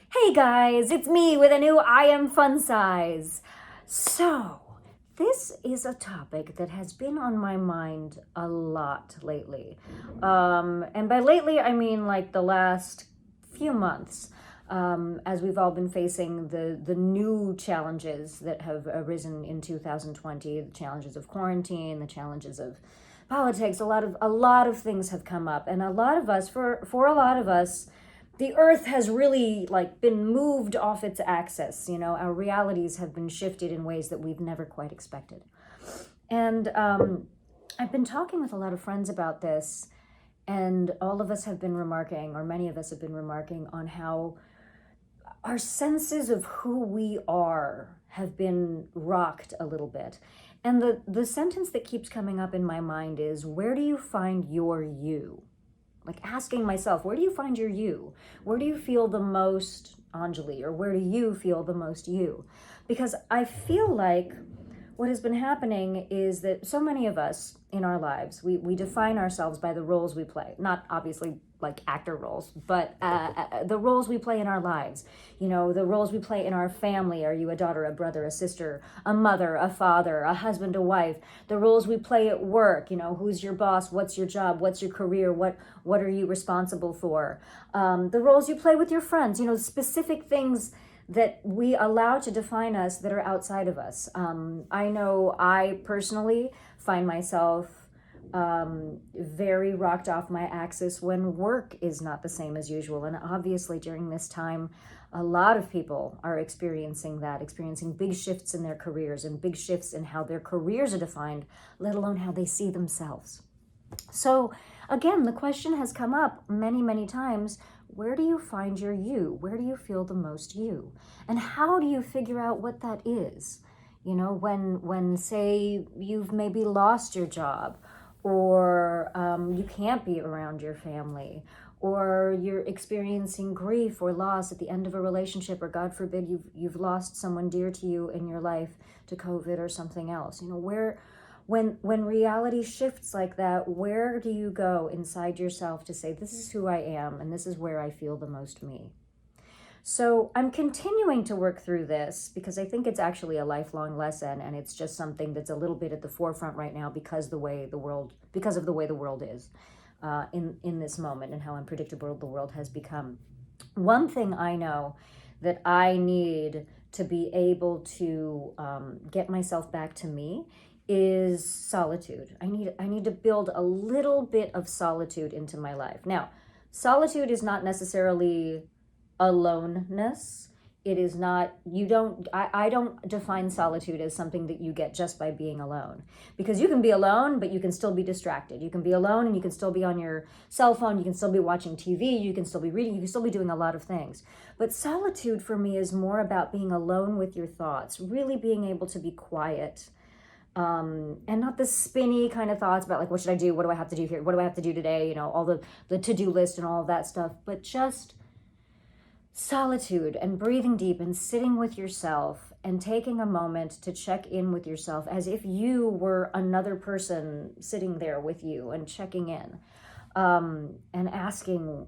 Hey guys, it's me with a new I Am Fun Size. So, this is a topic that has been on my mind a lot lately. And by lately, I mean like the last few months, as we've all been facing the new challenges that have arisen in 2020, the challenges of quarantine, the challenges of politics. A lot of things have come up, and a lot of us, for a lot of us, the earth has really like been moved off its axis. Our realities have been shifted in ways that we've never quite expected. And I've been talking with a lot of friends about this, and all of us have been remarking, or many of us have been remarking, on how our senses of who we are have been rocked a little bit. And the sentence that keeps coming up in my mind is, where do you find your you? Like asking myself, where do you find your you? Where do you feel the most Anjali? Or where do you feel the most you? Because I feel like what has been happening is that so many of us in our lives, we define ourselves by the roles we play. Not obviously like actor roles, but the roles we play in our lives. The roles we play in our family. Are you a daughter, a brother, a sister, a mother, a father, a husband, a wife? The roles we play at work. Who's your boss? What's your job? What's your career? What are you responsible for? The roles you play with your friends. Specific things that we allow to define us that are outside of us. I know I personally find myself very rocked off my axis when work is not the same as usual. And obviously during this time, a lot of people are experiencing big shifts in their careers and big shifts in how their careers are defined, let alone how they see themselves. So again, the question has come up many, many times. Where do you find your you? Where do you feel the most you? And how do you figure out what that is? When say you've maybe lost your job, or you can't be around your family, or you're experiencing grief or loss at the end of a relationship, or God forbid you've lost someone dear to you in your life to COVID or something else. When reality shifts like that, where do you go inside yourself to say, this is who I am and this is where I feel the most me? So I'm continuing to work through this because I think it's actually a lifelong lesson, and it's just something that's a little bit at the forefront right now because of the way the world is in this moment, and how unpredictable the world has become. One thing I know that I need to be able to get myself back to me is solitude. I need to build a little bit of solitude into my life. Now, solitude is not necessarily aloneness. It is not, I don't define solitude as something that you get just by being alone. Because you can be alone, but you can still be distracted. You can be alone and you can still be on your cell phone. You can still be watching TV. You can still be reading. You can still be doing a lot of things. But solitude for me is more about being alone with your thoughts, really being able to be quiet. And not the spinny kind of thoughts about like, what should I do? What do I have to do here? What do I have to do today? All the to-do list and all of that stuff, but just solitude and breathing deep and sitting with yourself and taking a moment to check in with yourself as if you were another person sitting there with you and checking in, and asking.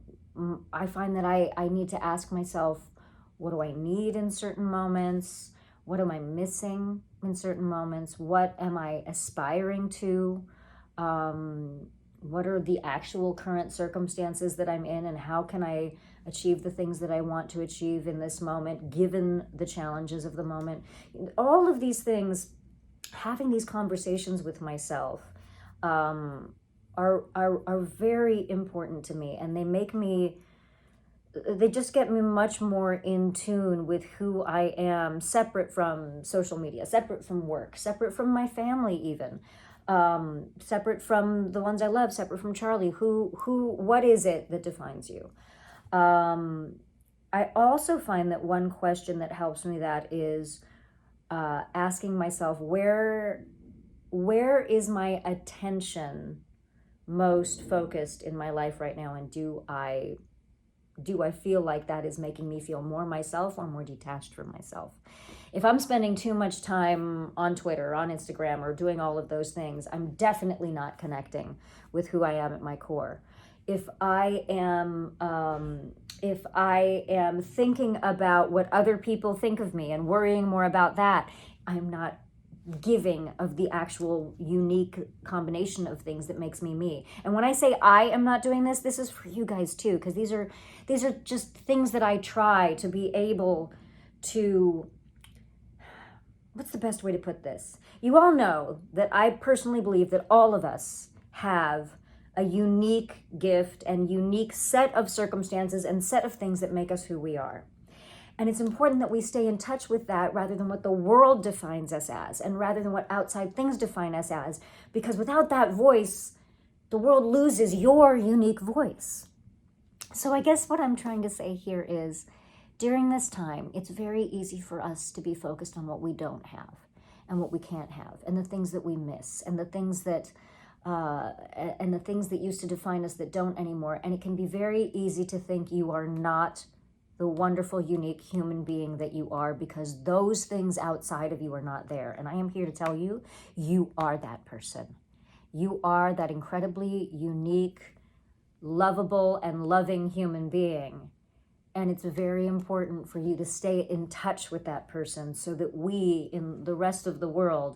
I find that I need to ask myself, what do I need in certain moments? What am I missing in certain moments? What am I aspiring to? What are the actual current circumstances that I'm in, and how can I achieve the things that I want to achieve in this moment, given the challenges of the moment? All of these things, having these conversations with myself, are very important to me, and they just get me much more in tune with who I am, separate from social media, separate from work, separate from my family even, separate from the ones I love, separate from Charlie. What is it that defines you? I also find that one question that helps me that is asking myself, where is my attention most focused in my life right now, and do I feel like that is making me feel more myself or more detached from myself? If I'm spending too much time on Twitter, on Instagram, or doing all of those things, I'm definitely not connecting with who I am at my core. if I am thinking about what other people think of me and worrying more about that, I'm not giving of the actual unique combination of things that makes me me. And when I say I am not doing this, this is for you guys too, because these are just things that I try to be able to, what's the best way to put this? You all know that I personally believe that all of us have a unique gift and unique set of circumstances and set of things that make us who we are. And it's important that we stay in touch with that rather than what the world defines us as, and rather than what outside things define us as, because without that voice, the world loses your unique voice. So I guess what I'm trying to say here is, during this time, it's very easy for us to be focused on what we don't have and what we can't have, and the things that we miss, and the things that used to define us that don't anymore. And it can be very easy to think you are not the wonderful, unique human being that you are, because those things outside of you are not there. And I am here to tell you, you are that person. You are that incredibly unique, lovable, and loving human being. And it's very important for you to stay in touch with that person so that we, in the rest of the world,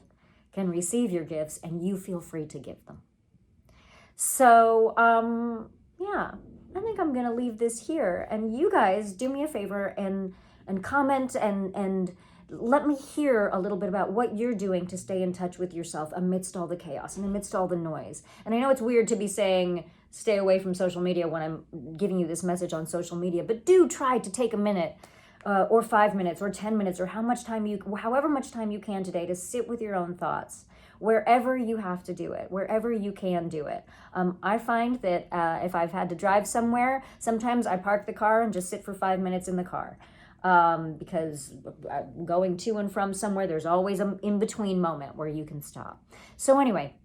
can receive your gifts and you feel free to give them. So, yeah. I think I'm going to leave this here, and you guys do me a favor and comment and let me hear a little bit about what you're doing to stay in touch with yourself amidst all the chaos and amidst all the noise. And I know it's weird to be saying stay away from social media when I'm giving you this message on social media, but do try to take a minute or 5 minutes or 10 minutes or however much time you can today to sit with your own thoughts. Wherever you have to do it, wherever you can do it. I find that if I've had to drive somewhere, sometimes I park the car and just sit for 5 minutes in the car. Because going to and from somewhere, there's always an in-between moment where you can stop. So anyway,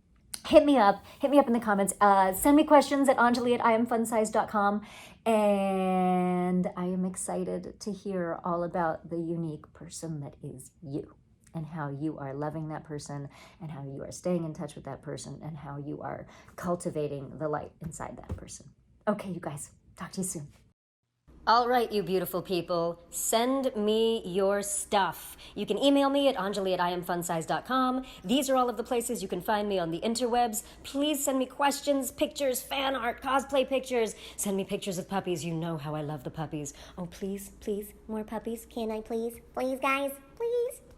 hit me up in the comments. Send me questions at Anjali@IamFunsize.com. And I am excited to hear all about the unique person that is you, and how you are loving that person, and how you are staying in touch with that person, and how you are cultivating the light inside that person. Okay, you guys, talk to you soon. All right, you beautiful people, send me your stuff. You can email me at Anjali@IamFunsize.com. These are all of the places you can find me on the interwebs. Please send me questions, pictures, fan art, cosplay pictures. Send me pictures of puppies. You know how I love the puppies. Oh, please, please, more puppies. Can I please? Please, guys, please.